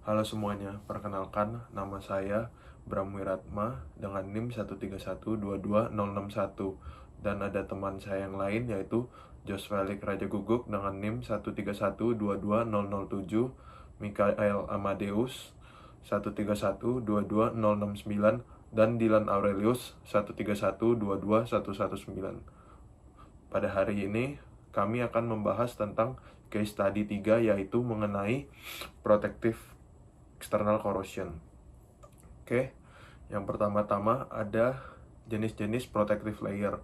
Halo semuanya, perkenalkan nama saya Bram Wiratma dengan NIM 131226061 dan ada teman saya yang lain yaitu Jos Felix Raja Guguk dengan NIM 131222007, Mikael Amadeus 1312269 dan Dylan Aurelius 1312219. Pada hari ini kami akan membahas tentang case study 3 yaitu mengenai protective external corrosion. Oke, yang pertama-tama ada jenis-jenis protective layer.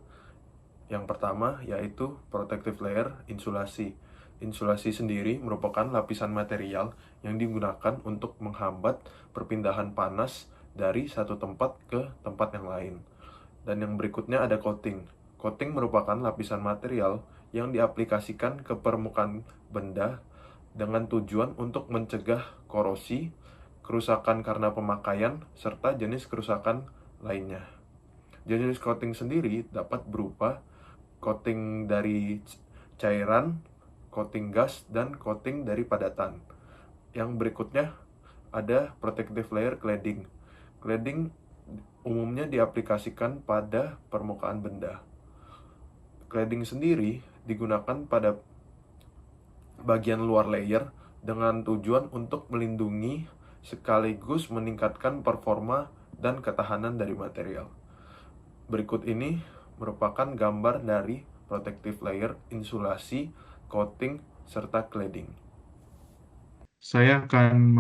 Yang pertama yaitu protective layer insulasi. Insulasi sendiri merupakan lapisan material yang digunakan untuk menghambat perpindahan panas dari satu tempat ke tempat yang lain. Dan yang berikutnya ada coating. Coating merupakan lapisan material yang diaplikasikan ke permukaan benda dengan tujuan untuk mencegah korosi, kerusakan karena pemakaian, serta jenis kerusakan lainnya. Jenis coating sendiri dapat berupa coating dari cairan, coating gas, dan coating dari padatan. Yang berikutnya ada protective layer cladding. Cladding umumnya diaplikasikan pada permukaan benda. Cladding sendiri digunakan pada bagian luar layer dengan tujuan untuk melindungi sekaligus meningkatkan performa dan ketahanan dari material. Berikut ini merupakan gambar dari protective layer, insulasi, coating, serta cladding. Saya akan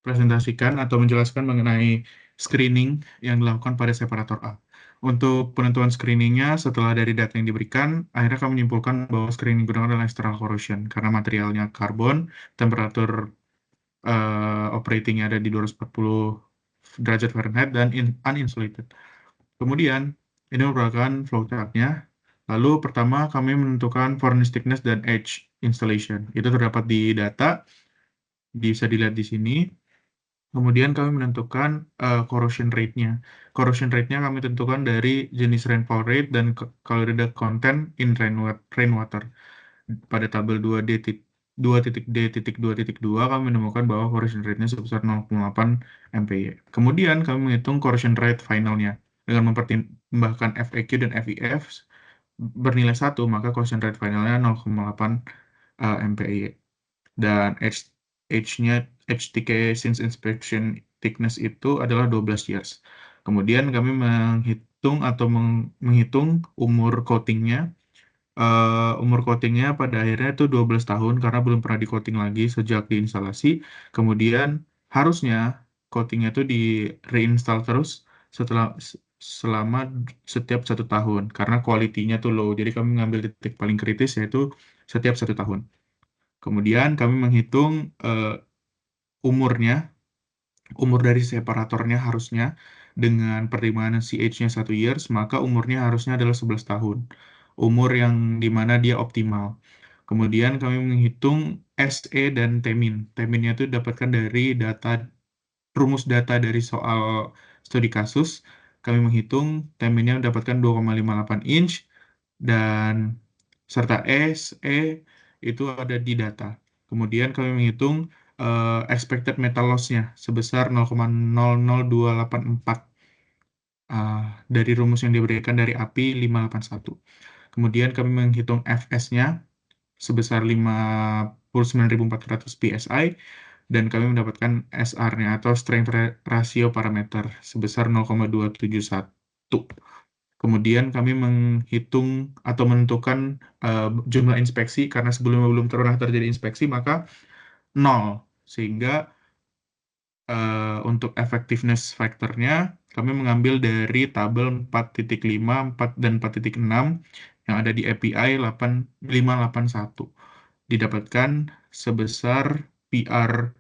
presentasikan atau menjelaskan mengenai screening yang dilakukan pada separator A. Untuk penentuan screeningnya, setelah dari data yang diberikan, akhirnya kami menyimpulkan bahwa screening digunakan adalah external corrosion, karena materialnya karbon, temperatur operatingnya ada di 240 derajat Fahrenheit, dan uninsulated. Kemudian, ini merupakan flowchart-nya. Lalu, pertama kami menentukan furnace thickness dan edge installation. Itu terdapat di data, bisa dilihat di sini. Kemudian kami menentukan corrosion rate-nya. Corrosion rate-nya kami tentukan dari jenis rainfall rate dan caloric content in rainwater. Pada tabel 2.D.2.2 kami menemukan bahwa corrosion rate-nya sebesar 0,8 MPy. Kemudian kami menghitung corrosion rate finalnya dengan mempertimbangkan FAQ dan FEF bernilai 1, maka corrosion rate finalnya 0,8 MPy. Dan H-nya HTK since inspection thickness itu adalah 12 years. Kemudian kami menghitung umur coatingnya. Umur coatingnya pada akhirnya itu 12 tahun karena belum pernah di-coating lagi sejak diinstalasi. Kemudian harusnya coatingnya itu di reinstall terus selama setiap 1 tahun karena kualitinya tuh low. Jadi kami mengambil titik paling kritis yaitu setiap 1 tahun. Kemudian kami menghitung umurnya, umur dari separatornya harusnya dengan pertimbangan CH-nya 1 years, maka umurnya harusnya adalah 11 tahun. Umur yang dimana dia optimal. Kemudian kami menghitung SE dan Temin. Teminnya itu didapatkan dari rumus data dari soal studi kasus. Kami menghitung Teminnya mendapatkan 2,58 inch dan serta SE itu ada di data. Kemudian kami menghitung expected metal loss-nya sebesar 0,00284 dari rumus yang diberikan dari API 581. Kemudian kami menghitung FS-nya sebesar 59.400 PSI dan kami mendapatkan SR-nya atau strength ratio parameter sebesar 0,271. Kemudian kami menghitung atau menentukan jumlah inspeksi karena sebelumnya belum pernah terjadi inspeksi maka 0, sehingga untuk effectiveness factor-nya kami mengambil dari tabel 4.5, 4 dan 4.6 yang ada di API 581. Didapatkan sebesar PR1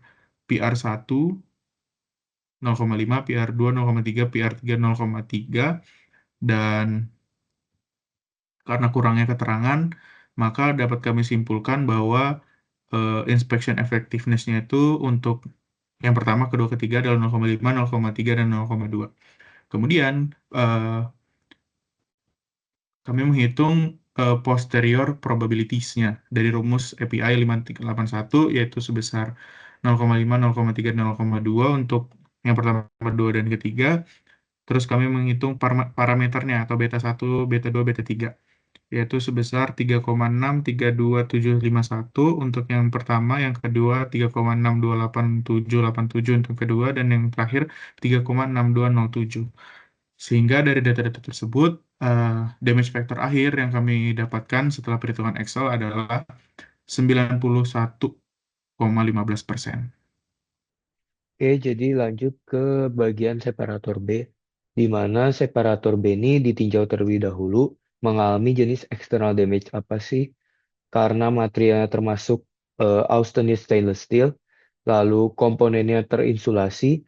0,5, PR2 0,3, PR3 0,3, dan karena kurangnya keterangan, maka dapat kami simpulkan bahwa inspection effectiveness-nya itu untuk yang pertama, kedua, ketiga adalah 0,5, 0,3, dan 0,2. Kemudian kami menghitung posterior probabilities-nya dari rumus API 581 yaitu sebesar 0,5, 0,3, 0,2 untuk yang pertama, kedua, dan ketiga. Terus kami menghitung parameternya atau beta 1, beta 2, beta 3 yaitu sebesar 3,6, 32751 untuk yang pertama, yang kedua 3,6287787 untuk kedua, dan yang terakhir 3,6207. Sehingga dari data-data tersebut, damage factor akhir yang kami dapatkan setelah perhitungan Excel adalah 91,15%. Oke, jadi lanjut ke bagian separator B, di mana separator B ini ditinjau terlebih dahulu mengalami jenis external damage apa sih? Karena materialnya termasuk austenite stainless steel, lalu komponennya terinsulasi,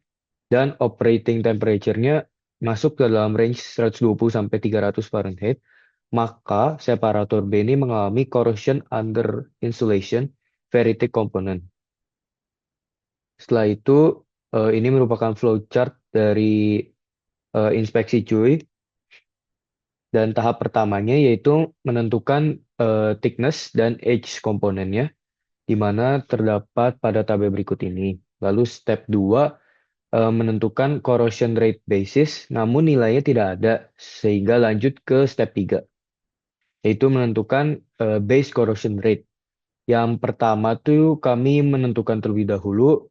dan operating temperature-nya masuk ke dalam range 120 sampai 300 Fahrenheit, maka separator B ini mengalami corrosion under insulation ferritic component. Setelah itu, ini merupakan flowchart dari inspeksi cuy, dan tahap pertamanya yaitu menentukan thickness dan edge komponennya, di mana terdapat pada tabel berikut ini. Lalu step 2, menentukan corrosion rate basis, namun nilainya tidak ada, sehingga lanjut ke step 3, yaitu menentukan base corrosion rate. Yang pertama tuh kami menentukan terlebih dahulu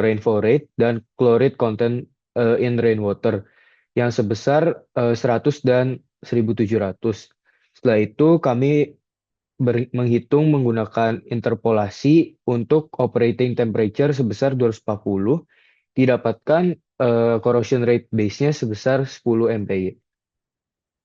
rainfall rate dan chloride content in rainwater yang sebesar 100 dan 1700. Setelah itu kami menghitung menggunakan interpolasi untuk operating temperature sebesar 240, didapatkan corrosion rate base-nya sebesar 10 MPa.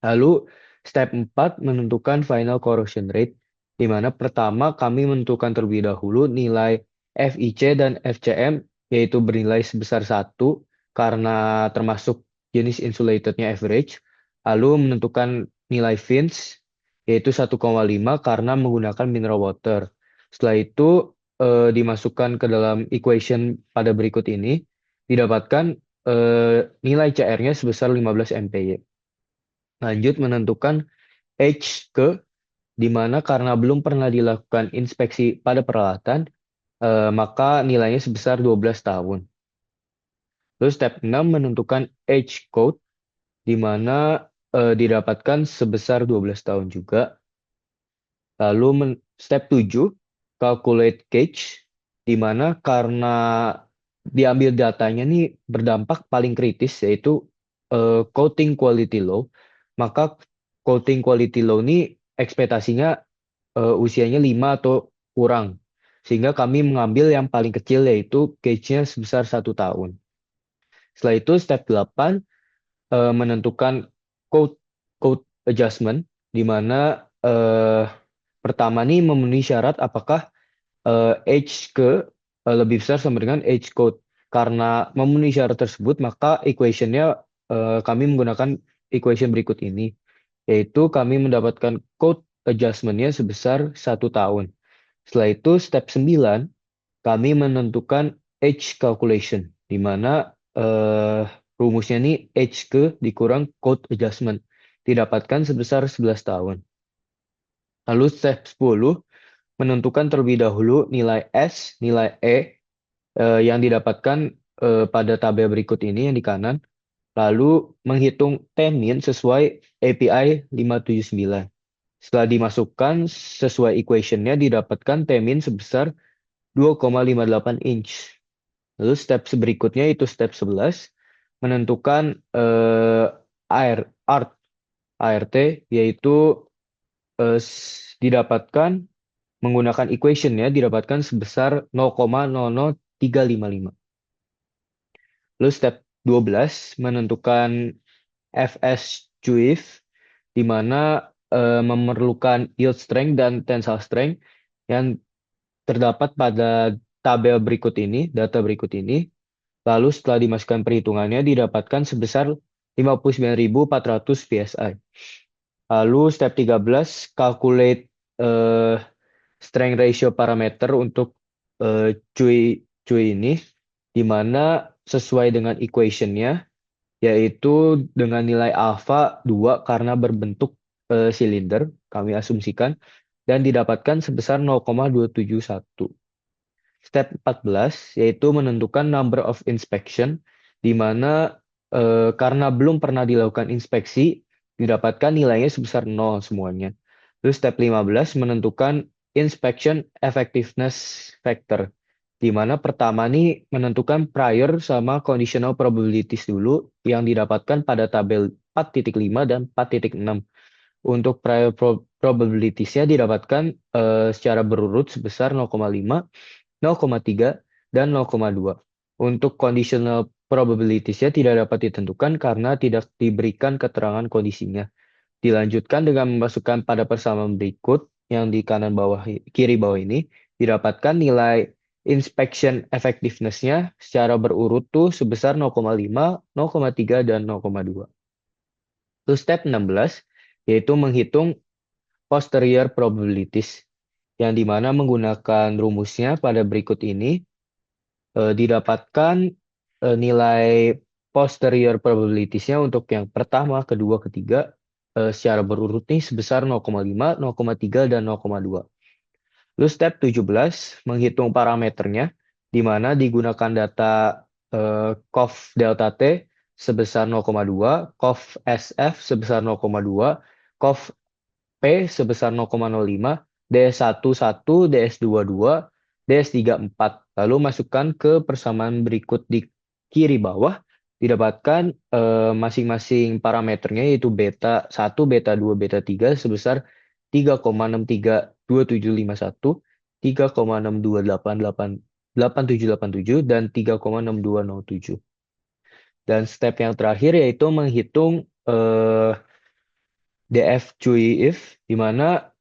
Lalu step 4 menentukan final corrosion rate, di mana pertama kami menentukan terlebih dahulu nilai FIC dan FCM, yaitu bernilai sebesar 1 karena termasuk jenis insulatednya average. Lalu menentukan nilai fins, yaitu 1,5 karena menggunakan mineral water. Setelah itu dimasukkan ke dalam equation pada berikut ini, didapatkan nilai CR-nya sebesar 15 MPa. Lanjut menentukan H ke, di mana karena belum pernah dilakukan inspeksi pada peralatan, maka nilainya sebesar 12 tahun. Lalu step 6 menentukan H code, di mana didapatkan sebesar 12 tahun juga. Lalu step 7, calculate gauge, di mana karena diambil datanya nih berdampak paling kritis, yaitu coating quality low, maka coating quality low ini ekspektasinya usianya 5 atau kurang. Sehingga kami mengambil yang paling kecil, yaitu gauge-nya sebesar 1 tahun. Setelah itu step 8 menentukan code adjustment, di mana pertama nih memenuhi syarat apakah age ke lebih besar sama dengan age code. Karena memenuhi syarat tersebut, maka equation-nya kami menggunakan equation berikut ini, yaitu kami mendapatkan code adjustment-nya sebesar 1 tahun. Setelah itu step 9, kami menentukan age calculation, di mana rumusnya nih age ke dikurang code adjustment, didapatkan sebesar 11 tahun. Lalu step 10, menentukan terlebih dahulu nilai S, nilai E yang didapatkan pada tabel berikut ini yang di kanan, lalu menghitung T-min sesuai API 579. Setelah dimasukkan sesuai equation-nya, didapatkan T-min sebesar 2,58 inch. Lalu step berikutnya itu step 11, menentukan ART, yaitu didapatkan menggunakan equation-nya, didapatkan sebesar 0,00355. Lalu step 12 menentukan FS CUIF, di mana memerlukan yield strength dan tensile strength yang terdapat pada tabel berikut ini, data berikut ini. Lalu setelah dimasukkan perhitungannya, didapatkan sebesar 59.400 PSI. Lalu step 13, calculate strength ratio parameter untuk cuy ini, di mana sesuai dengan equation-nya, yaitu dengan nilai alpha 2 karena berbentuk silinder, kami asumsikan, dan didapatkan sebesar 0,271. Step 14 yaitu menentukan number of inspection, di mana karena belum pernah dilakukan inspeksi, didapatkan nilainya sebesar 0 semuanya. Terus step 15 menentukan inspection effectiveness factor, di mana pertama nih menentukan prior sama conditional probabilities dulu yang didapatkan pada tabel 4.5 dan 4.6. Untuk prior probabilities-nya didapatkan secara berurut sebesar 0,5, 0,3, dan 0,2. Untuk conditional probabilities-nya tidak dapat ditentukan karena tidak diberikan keterangan kondisinya. Dilanjutkan dengan memasukkan pada persamaan berikut yang di kiri bawah ini, didapatkan nilai inspection effectiveness-nya secara berurut tuh sebesar 0,5, 0,3, dan 0,2. Terus step 16 yaitu menghitung posterior probabilities, yang dimana menggunakan rumusnya pada berikut ini didapatkan nilai posterior probabilities-nya untuk yang pertama, kedua, ketiga secara berurut nih sebesar 0,5, 0,3, dan 0,2. Lalu step 17 menghitung parameternya, di mana digunakan data COV delta T sebesar 0,2, COV SF sebesar 0,2, COV P sebesar 0,05, DS11, DS22, DS34. Lalu masukkan ke persamaan berikut di kiri bawah, didapatkan masing-masing parameternya yaitu beta 1, beta 2, beta 3 sebesar 3,632751, 3,62888787, dan 3,6207. Dan step yang terakhir yaitu menghitung DF cuy if, di mana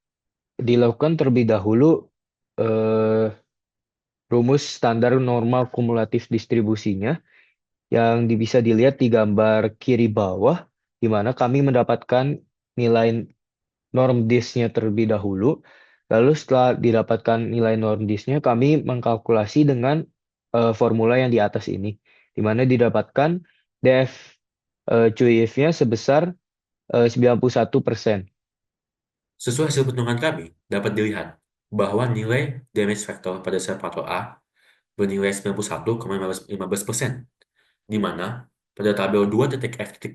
dilakukan terlebih dahulu rumus standar normal kumulatif distribusinya yang bisa dilihat di gambar kiri bawah, di mana kami mendapatkan nilai norm dis-nya terlebih dahulu. Lalu setelah didapatkan nilai norm dis-nya, kami mengkalkulasi dengan formula yang di atas ini, di mana didapatkan DF cuy if-nya sebesar 91%. Sesuai hasil perhitungan kami, dapat dilihat bahwa nilai damage factor pada separator A bernilai 91,15%, di mana pada tabel 2.f.2.1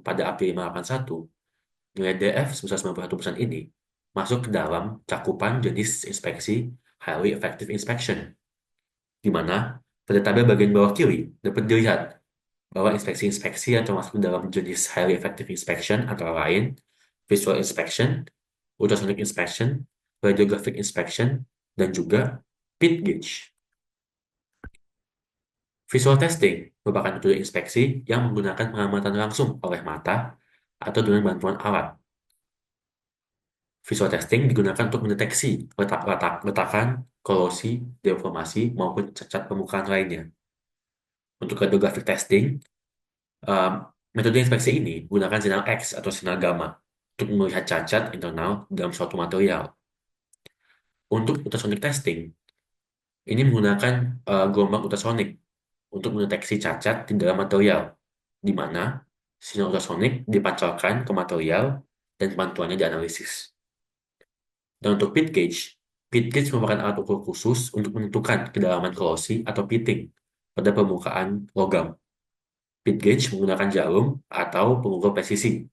pada April 581, nilai DF sebesar 91% ini masuk ke dalam cakupan jenis inspeksi Highly Effective Inspection, di mana pada tabel bagian bawah kiri dapat dilihat bahwa inspeksi-inspeksi yang termasuk dalam jenis Highly Effective Inspection antara lain Visual Inspection, Ultrasonic Inspection, Radiographic Inspection, dan juga Pit Gauge. Visual testing merupakan metode inspeksi yang menggunakan pengamatan langsung oleh mata atau dengan bantuan alat. Visual testing digunakan untuk mendeteksi letakan, korosi, deformasi, maupun cacat permukaan lainnya. Untuk radiographic testing, metode inspeksi ini menggunakan sinar X atau sinar gamma untuk melihat cacat internal dalam suatu material. Untuk ultrasonic testing, ini menggunakan gelombang ultrasonik untuk mendeteksi cacat di dalam material, di mana sinyal ultrasonik dipancarkan ke material dan pantulannya dianalisis. Dan untuk pit gauge merupakan alat ukur khusus untuk menentukan kedalaman korosi atau pitting pada permukaan logam. Pit gauge menggunakan jarum atau pengukur presisi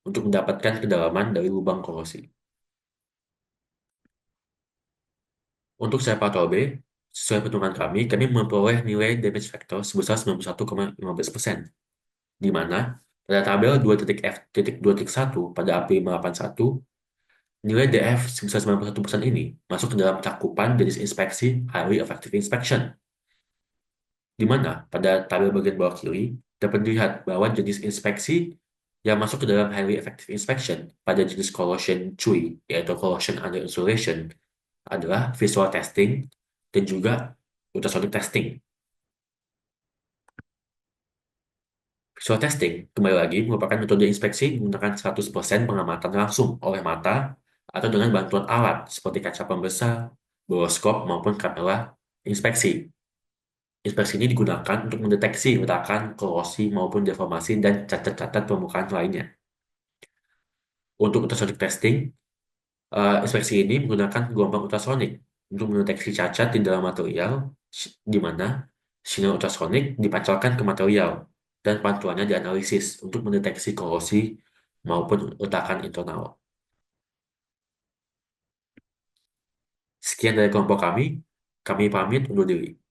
untuk mendapatkan kedalaman dari lubang korosi. Untuk separator B, sesuai perhitungan kami memperoleh nilai damage factor sebesar 91,15%, di mana pada tabel 2.f.2.1 pada April 581, nilai DF sebesar 91% ini masuk ke dalam cakupan jenis inspeksi Highly Effective Inspection, di mana pada tabel bagian bawah kiri dapat dilihat bahwa jenis inspeksi yang masuk ke dalam Highly Effective Inspection pada jenis corrosion CUI, yaitu corrosion under insulation, adalah visual testing dan juga ultrasonic testing. Visual testing, kembali lagi, merupakan metode inspeksi menggunakan 100% pengamatan langsung oleh mata atau dengan bantuan alat seperti kaca pembesar, boroskop, maupun kamera inspeksi. Inspeksi ini digunakan untuk mendeteksi letakan, korosi, maupun deformasi dan cacat-cacat permukaan lainnya. Untuk ultrasonic testing, Inspeksi ini menggunakan gelombang ultrasonik untuk mendeteksi cacat di dalam material, di mana sinyal ultrasonik dipancarkan ke material dan pantulannya dianalisis untuk mendeteksi korosi maupun retakan internal. Sekian dari kelompok kami pamit undur diri.